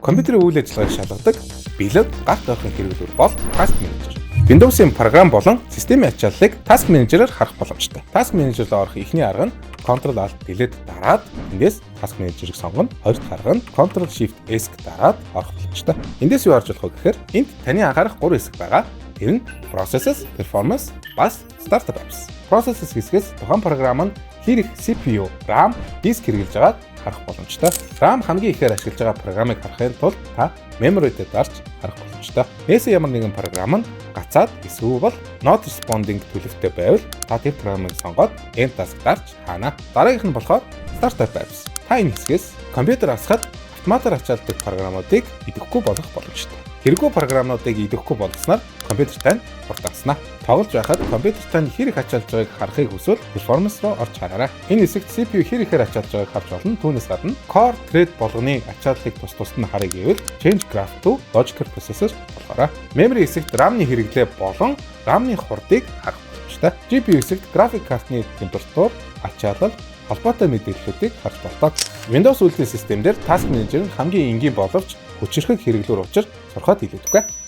Компьютерийн үйл ажиллагааг шалгадаг бэлэг гарт орхон хэрэглүүр бол Task Manager. Windows-ийн програм болон системийн ачааллыг Task Manager-аар харах боломжтой. Task Manager-д орох эхний арга нь Ctrl-Alt-Delete дараад эндээс Task Manager-ыг сонгоно. Хоёр дахь арга нь Ctrl-Shift-S дараад орох боломжтой. Эндээс юу харж болох вэ гэхээр энд таны анхаарах 3 хэсэг байгаа. Тэр нь Processes, Performance, бас Startup Apps. Processes хэсгээс тухайн програм нь хэр их CPU, RAM, диск хэрэглэж байгааг харах боломжтой. RAM хамгийн ихээр ашиглаж байгаа програмыг харахын тулд та memory-д дарж харах боломжтой. Нээсээ ямар нэгэн програм нь гацаад эсвэл not responding төлөвтэй байвал та тэр програмыг сонгоод end task дарж хаана. Дараагийнх нь болохоор Startup Apps. Та энэ хэсгээс компьютер асахад автоматар ачаалдаг програмуудыг идэвхгүй болгох боломжтой. Хэрэггүй програмуудыг идэвхгүй болгосноор компьютер тань хурдгаснаа. Тоглож байхад компьютер тань хэр их ачаалж байгааг харахыг хүсвэл performance руу орж хараарай. Энэ хэсэгт CPU хэр ихээр ачаалж байгааг харж болно. Түүнээс гадна core thread болгоны ачааллыг тус нь харъя гэвэл change graph to logical processor болохоор memory хэсэгт RAM-ны хэрэглээ болон RAM-ны хурдыг харах боломжтой. GPU хэсэгт график картны температур, ачаалал, холбоотой мэдээллүүдийг харж болдог. Windows үйлдвэрлэлийн системээр Task Manager нь хамгийн энгийн боловч хүчирхэг хэрэглүүр учир сурахад илүүдэхгүй.